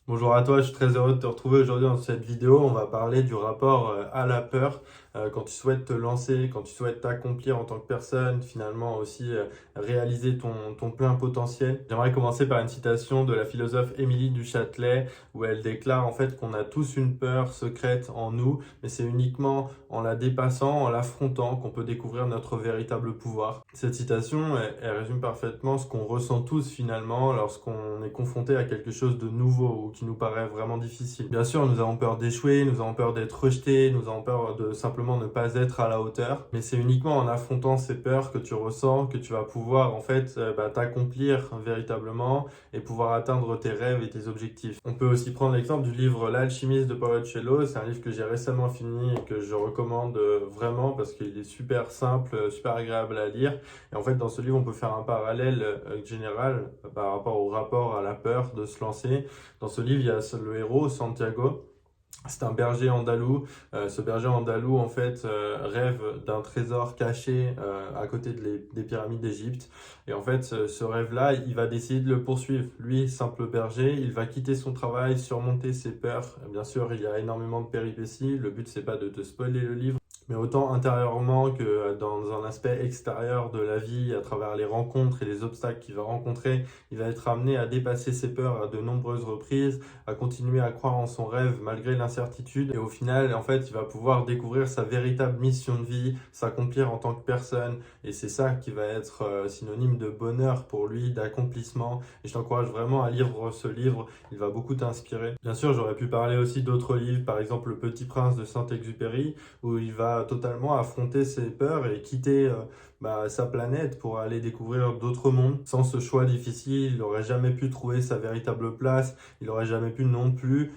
Bonjour à toi, je suis très heureux de te retrouver aujourd'hui dans cette vidéo. On va parler du rapport à la peur quand tu souhaites te lancer, quand tu souhaites t'accomplir en tant que personne, finalement aussi réaliser ton plein potentiel. J'aimerais commencer par une citation de la philosophe Émilie du Châtelet où elle déclare en fait qu'on a tous une peur secrète en nous, mais c'est uniquement en la dépassant, en l'affrontant qu'on peut découvrir notre véritable pouvoir. Cette citation, elle résume parfaitement ce qu'on ressent tous finalement lorsqu'on est confronté à quelque chose de nouveau ou qui nous paraît vraiment difficile. Bien sûr, nous avons peur d'échouer, nous avons peur d'être rejetés, nous avons peur de simplement ne pas être à la hauteur. Mais c'est uniquement en affrontant ces peurs que tu ressens que tu vas pouvoir en fait t'accomplir véritablement et pouvoir atteindre tes rêves et tes objectifs. On peut aussi prendre l'exemple du livre L'Alchimiste de Paulo Coelho. C'est un livre que j'ai récemment fini et que je recommande vraiment parce qu'il est super simple, super agréable à lire. Et en fait, dans ce livre, on peut faire un parallèle général par rapport au rapport à la peur de se lancer. Dans ce livre, il y a le héros, Santiago. C'est un berger andalou. Ce berger andalou, en fait, rêve d'un trésor caché à côté des pyramides d'Égypte. Et en fait, ce rêve-là, il va décider de le poursuivre. Lui, simple berger, il va quitter son travail, surmonter ses peurs. Bien sûr, il y a énormément de péripéties. Le but, c'est pas de te spoiler le livre, mais autant intérieurement que dans un aspect extérieur de la vie, à travers les rencontres et les obstacles qu'il va rencontrer, il va être amené à dépasser ses peurs à de nombreuses reprises, à continuer à croire en son rêve malgré l'incertitude. Et au final, en fait, il va pouvoir découvrir sa véritable mission de vie, s'accomplir en tant que personne. Et c'est ça qui va être synonyme de bonheur pour lui, d'accomplissement. Et je t'encourage vraiment à lire ce livre, il va beaucoup t'inspirer. Bien sûr, j'aurais pu parler aussi d'autres livres, par exemple Le Petit Prince de Saint-Exupéry, où il va totalement affronter ses peurs et quitter sa planète pour aller découvrir d'autres mondes. Sans ce choix difficile, il n'aurait jamais pu trouver sa véritable place, il n'aurait jamais pu non plus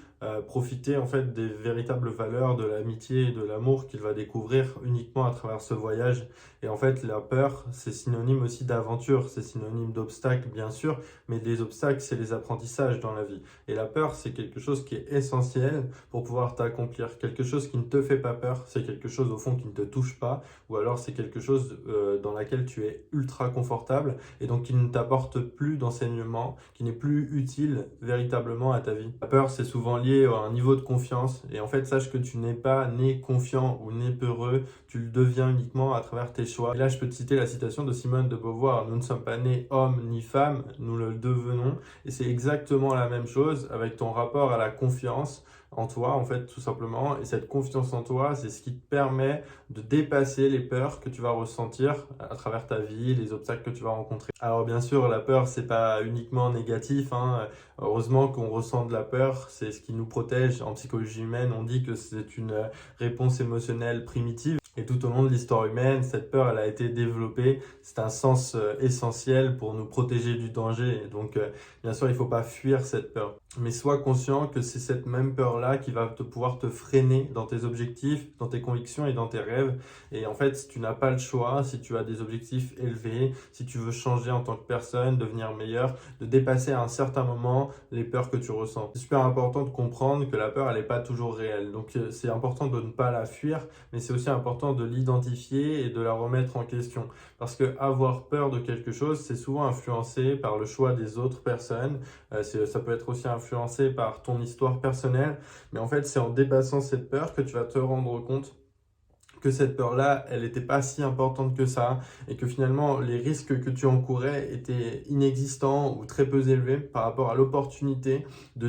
profiter en fait des véritables valeurs de l'amitié et de l'amour qu'il va découvrir uniquement à travers ce voyage. Et en fait, la peur, c'est synonyme aussi d'aventure, c'est synonyme d'obstacles bien sûr, mais les obstacles, c'est les apprentissages dans la vie. Et la peur, c'est quelque chose qui est essentiel pour pouvoir t'accomplir. Quelque chose qui ne te fait pas peur, c'est quelque chose au fond qui ne te touche pas, ou alors c'est quelque chose dans laquelle tu es ultra confortable et donc qui ne t'apporte plus d'enseignement, qui n'est plus utile véritablement à ta vie. La peur, c'est souvent lié à un niveau de confiance et en fait, sache que tu n'es pas né confiant ou né peureux, tu le deviens uniquement à travers tes choix. Et là, je peux te citer la citation de Simone de Beauvoir: nous ne sommes pas nés hommes ni femmes, nous le devenons. Et c'est exactement la même chose avec ton rapport à la confiance en toi, en fait, tout simplement. Et cette confiance en toi, c'est ce qui te permet de dépasser les peurs que tu vas ressentir à travers ta vie, les obstacles que tu vas rencontrer. Alors bien sûr, la peur, c'est pas uniquement négatif, hein. Heureusement qu'on ressent de la peur, c'est ce qui nous protège. En psychologie humaine, on dit que c'est une réponse émotionnelle primitive. Et tout au long de l'histoire humaine, cette peur, elle a été développée. C'est un sens essentiel pour nous protéger du danger. Et donc, bien sûr, il ne faut pas fuir cette peur. Mais sois conscient que c'est cette même peur-là qui va pouvoir te freiner dans tes objectifs, dans tes convictions et dans tes rêves. Et en fait, si tu n'as pas le choix, si tu as des objectifs élevés, si tu veux changer en tant que personne, devenir meilleur, de dépasser à un certain moment les peurs que tu ressens. C'est super important de comprendre que la peur, elle n'est pas toujours réelle. Donc, c'est important de ne pas la fuir, mais c'est aussi important de l'identifier et de la remettre en question. Parce que avoir peur de quelque chose, c'est souvent influencé par le choix des autres personnes. Ça peut être aussi influencé par ton histoire personnelle. Mais en fait, c'est en dépassant cette peur que tu vas te rendre compte que cette peur-là, elle n'était pas si importante que ça, et que finalement, les risques que tu encourais étaient inexistants ou très peu élevés par rapport à l'opportunité de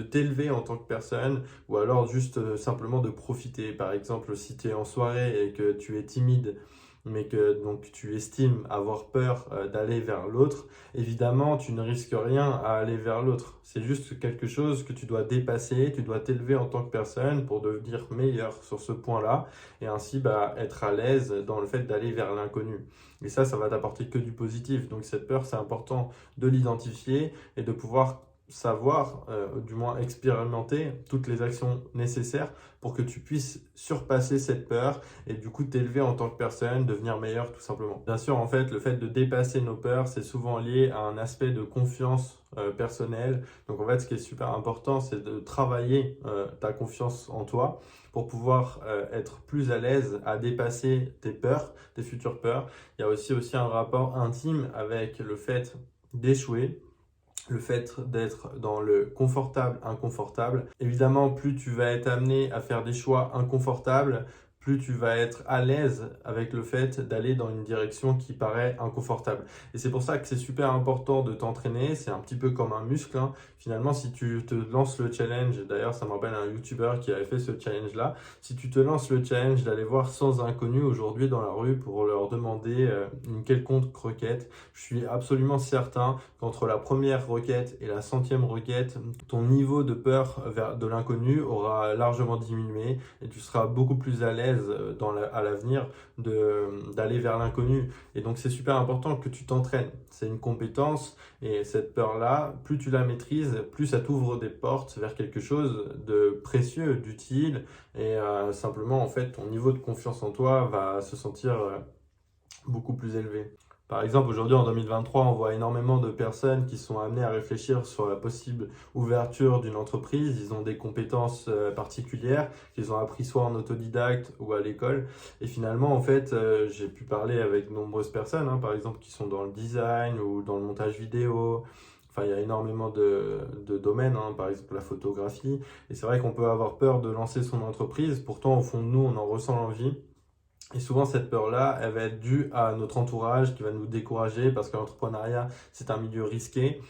t'élever en tant que personne, ou alors juste simplement de profiter. Par exemple, si tu es en soirée et que tu es timide, mais que donc tu estimes avoir peur d'aller vers l'autre, évidemment, tu ne risques rien à aller vers l'autre. C'est juste quelque chose que tu dois dépasser, tu dois t'élever en tant que personne pour devenir meilleur sur ce point-là et ainsi être à l'aise dans le fait d'aller vers l'inconnu. Et ça va t'apporter que du positif. Donc cette peur, c'est important de l'identifier et de pouvoir savoir, du moins expérimenter toutes les actions nécessaires pour que tu puisses surpasser cette peur et du coup t'élever en tant que personne, devenir meilleur tout simplement. Bien sûr, en fait, le fait de dépasser nos peurs, c'est souvent lié à un aspect de confiance personnelle. Donc en fait, ce qui est super important, c'est de travailler ta confiance en toi pour pouvoir être plus à l'aise à dépasser tes peurs, tes futures peurs. Il y a aussi un rapport intime avec le fait d'échouer. le fait d'être dans le confortable, inconfortable. Évidemment, plus tu vas être amené à faire des choix inconfortables, plus tu vas être à l'aise avec le fait d'aller dans une direction qui paraît inconfortable. Et c'est pour ça que c'est super important de t'entraîner, c'est un petit peu comme un muscle, hein. Finalement, si tu te lances le challenge, d'ailleurs ça me rappelle un YouTuber qui avait fait ce challenge-là, si tu te lances le challenge d'aller voir 100 inconnus aujourd'hui dans la rue pour leur demander une quelconque requête, je suis absolument certain qu'entre la première requête et la 100e requête, ton niveau de peur de l'inconnu aura largement diminué et tu seras beaucoup plus à l'aise à l'avenir d'aller vers l'inconnu. Et donc c'est super important que tu t'entraînes. C'est une compétence et cette peur-là, plus tu la maîtrises, plus ça t'ouvre des portes vers quelque chose de précieux, d'utile et simplement en fait ton niveau de confiance en toi va se sentir beaucoup plus élevé. Par exemple, aujourd'hui en 2023, on voit énormément de personnes qui sont amenées à réfléchir sur la possible ouverture d'une entreprise. Ils ont des compétences particulières qu'ils ont appris soit en autodidacte ou à l'école. Et finalement, en fait, j'ai pu parler avec de nombreuses personnes, hein, par exemple, qui sont dans le design ou dans le montage vidéo. Enfin, il y a énormément de domaines, hein, par exemple la photographie. Et c'est vrai qu'on peut avoir peur de lancer son entreprise. Pourtant, au fond de nous, on en ressent l'envie. Et souvent, cette peur-là, elle va être due à notre entourage qui va nous décourager parce que l'entrepreneuriat, c'est un milieu risqué.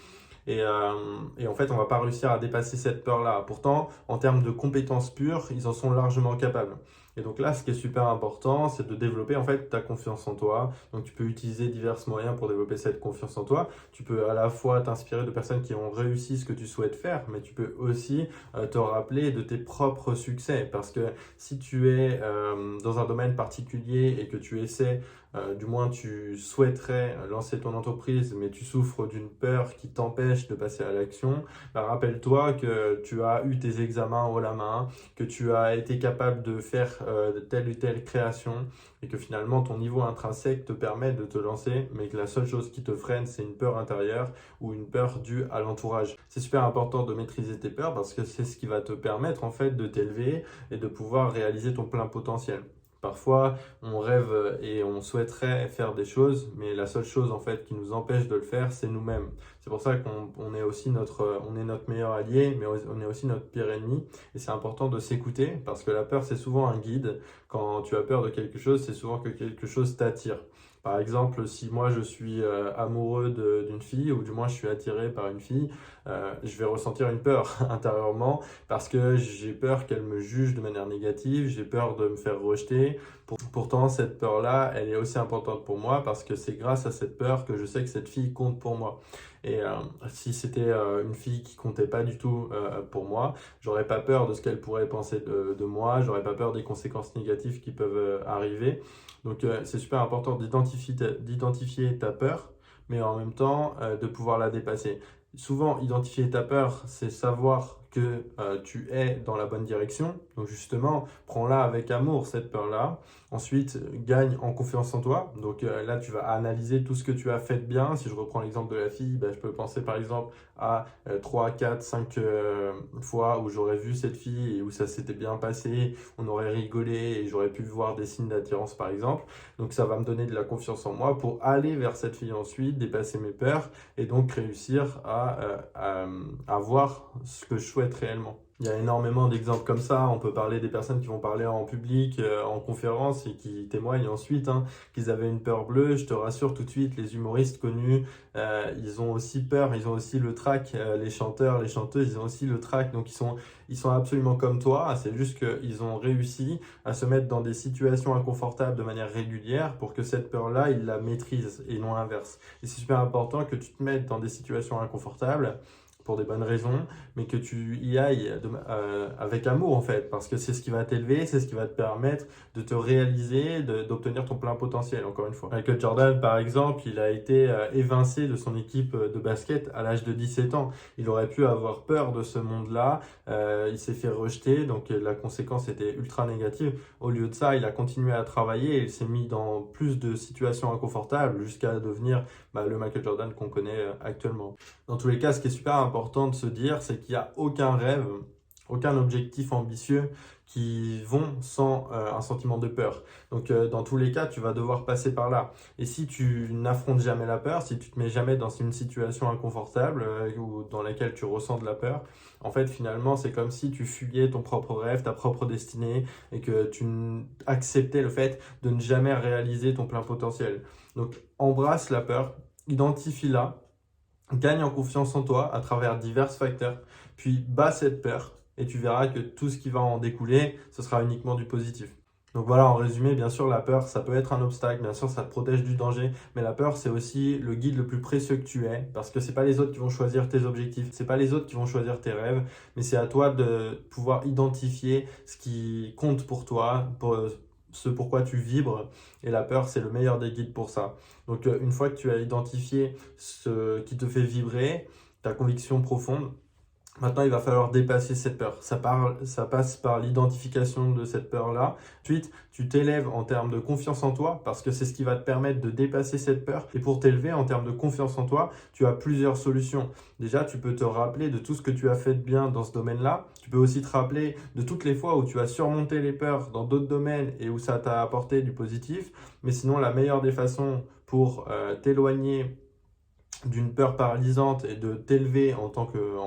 Et en fait, on ne va pas réussir à dépasser cette peur-là. Pourtant, en termes de compétences pures, ils en sont largement capables. Et donc là, ce qui est super important, c'est de développer en fait ta confiance en toi. Donc tu peux utiliser divers moyens pour développer cette confiance en toi. Tu peux à la fois t'inspirer de personnes qui ont réussi ce que tu souhaites faire, mais tu peux aussi te rappeler de tes propres succès. Parce que si tu es dans un domaine particulier et que tu essaies du moins tu souhaiterais lancer ton entreprise, mais tu souffres d'une peur qui t'empêche de passer à l'action, bah, rappelle-toi que tu as eu tes examens haut la main, que tu as été capable de faire telle ou telle création et que finalement ton niveau intrinsèque te permet de te lancer, mais que la seule chose qui te freine, c'est une peur intérieure ou une peur due à l'entourage. C'est super important de maîtriser tes peurs parce que c'est ce qui va te permettre en fait de t'élever et de pouvoir réaliser ton plein potentiel. Parfois, on rêve et on souhaiterait faire des choses, mais la seule chose en fait qui nous empêche de le faire, c'est nous-mêmes. C'est pour ça qu'on est aussi on est notre meilleur allié, mais on est aussi notre pire ennemi. Et c'est important de s'écouter parce que la peur, c'est souvent un guide. Quand tu as peur de quelque chose, c'est souvent que quelque chose t'attire. Par exemple, si moi je suis amoureux d'une fille, ou du moins je suis attiré par une fille, je vais ressentir une peur intérieurement parce que j'ai peur qu'elle me juge de manière négative, j'ai peur de me faire rejeter. Pourtant, cette peur-là, elle est aussi importante pour moi parce que c'est grâce à cette peur que je sais que cette fille compte pour moi. Et si c'était une fille qui comptait pas du tout pour moi, j'aurais pas peur de ce qu'elle pourrait penser de moi, j'aurais pas peur des conséquences négatives qui peuvent arriver. Donc c'est super important d'identifier ta peur, mais en même temps de pouvoir la dépasser. Souvent, identifier ta peur, c'est savoir que tu es dans la bonne direction. Donc justement, prends-la avec amour, cette peur-là. Ensuite, gagne en confiance en toi. Donc là, tu vas analyser tout ce que tu as fait de bien. Si je reprends l'exemple de la fille, bah, je peux penser par exemple à 3, 4, 5 fois où j'aurais vu cette fille et où ça s'était bien passé, on aurait rigolé et j'aurais pu voir des signes d'attirance par exemple. Donc ça va me donner de la confiance en moi pour aller vers cette fille ensuite, dépasser mes peurs et donc réussir à voir ce que je souhaite réellement. Il y a énormément d'exemples comme ça. On peut parler des personnes qui vont parler en public, en conférence et qui témoignent ensuite qu'ils avaient une peur bleue. Je te rassure tout de suite, les humoristes connus, ils ont aussi peur, ils ont aussi le trac. Les chanteurs, les chanteuses, ils ont aussi le trac. Donc ils sont absolument comme toi. C'est juste qu'ils ont réussi à se mettre dans des situations inconfortables de manière régulière pour que cette peur-là, ils la maîtrisent et non l'inverse. Et c'est super important que tu te mettes dans des situations inconfortables pour des bonnes raisons, mais que tu y ailles avec amour en fait, parce que c'est ce qui va t'élever, c'est ce qui va te permettre de te réaliser, d'obtenir ton plein potentiel, encore une fois. Michael Jordan, par exemple, il a été évincé de son équipe de basket à l'âge de 17 ans. Il aurait pu avoir peur de ce monde-là, il s'est fait rejeter, donc la conséquence était ultra négative. Au lieu de ça, il a continué à travailler, et il s'est mis dans plus de situations inconfortables jusqu'à devenir le Michael Jordan qu'on connaît actuellement. Dans tous les cas, ce qui est super important de se dire, c'est qu'il n'y a aucun rêve aucun objectif ambitieux qui vont sans un sentiment de peur. Donc dans tous les cas, tu vas devoir passer par là. Et si tu n'affrontes jamais la peur, si tu te mets jamais dans une situation inconfortable ou dans laquelle tu ressens de la peur, en fait finalement c'est comme si tu fuyais ton propre rêve, ta propre destinée et que tu acceptais le fait de ne jamais réaliser ton plein potentiel. Donc embrasse la peur, identifie-la, gagne en confiance en toi à travers divers facteurs, puis bats cette peur et tu verras que tout ce qui va en découler, ce sera uniquement du positif. Donc voilà, en résumé, bien sûr, la peur, ça peut être un obstacle, bien sûr, ça te protège du danger, mais la peur, c'est aussi le guide le plus précieux que tu es, parce que c'est pas les autres qui vont choisir tes objectifs, c'est pas les autres qui vont choisir tes rêves, mais c'est à toi de pouvoir identifier ce qui compte pour toi, pour ce pourquoi tu vibres, et la peur, c'est le meilleur des guides pour ça. Donc une fois que tu as identifié ce qui te fait vibrer, ta conviction profonde, maintenant, il va falloir dépasser cette peur. Ça passe par l'identification de cette peur-là. Ensuite, tu t'élèves en termes de confiance en toi parce que c'est ce qui va te permettre de dépasser cette peur. Et pour t'élever en termes de confiance en toi, tu as plusieurs solutions. Déjà, tu peux te rappeler de tout ce que tu as fait de bien dans ce domaine-là. Tu peux aussi te rappeler de toutes les fois où tu as surmonté les peurs dans d'autres domaines et où ça t'a apporté du positif. Mais sinon, la meilleure des façons pour t'éloigner d'une peur paralysante et de t'élever en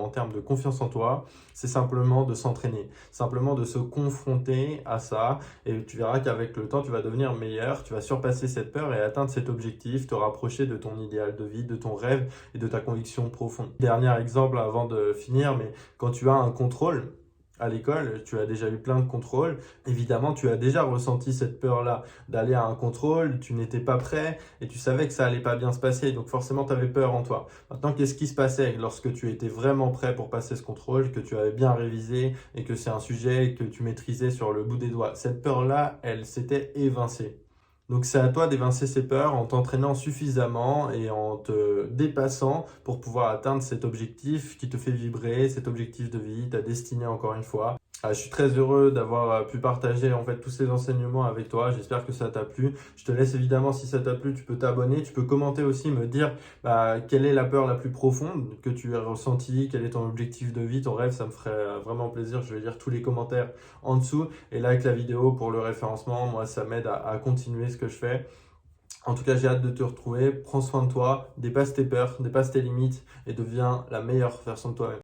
termes de confiance en toi, c'est simplement de s'entraîner, simplement de se confronter à ça et tu verras qu'avec le temps, tu vas devenir meilleur, tu vas surpasser cette peur et atteindre cet objectif, te rapprocher de ton idéal de vie, de ton rêve et de ta conviction profonde. Dernier exemple avant de finir, mais quand tu as un contrôle, à l'école, tu as déjà eu plein de contrôles. Évidemment, tu as déjà ressenti cette peur-là d'aller à un contrôle, tu n'étais pas prêt et tu savais que ça allait pas bien se passer. Donc forcément, tu avais peur en toi. Maintenant, qu'est-ce qui se passait lorsque tu étais vraiment prêt pour passer ce contrôle, que tu avais bien révisé et que c'est un sujet que tu maîtrisais sur le bout des doigts? Cette peur-là, elle s'était évincée. Donc c'est à toi d'évincer ces peurs en t'entraînant suffisamment et en te dépassant pour pouvoir atteindre cet objectif qui te fait vibrer, cet objectif de vie, ta destinée encore une fois. Je suis très heureux d'avoir pu partager en fait tous ces enseignements avec toi. J'espère que ça t'a plu. Je te laisse évidemment, si ça t'a plu, tu peux t'abonner, tu peux commenter aussi, me dire quelle est la peur la plus profonde que tu as ressentie, quel est ton objectif de vie, ton rêve. Ça me ferait vraiment plaisir. Je vais lire tous les commentaires en dessous et like la vidéo pour le référencement. Moi, ça m'aide à continuer ce que je fais. En tout cas, j'ai hâte de te retrouver. Prends soin de toi, dépasse tes peurs, dépasse tes limites et deviens la meilleure version de toi-même.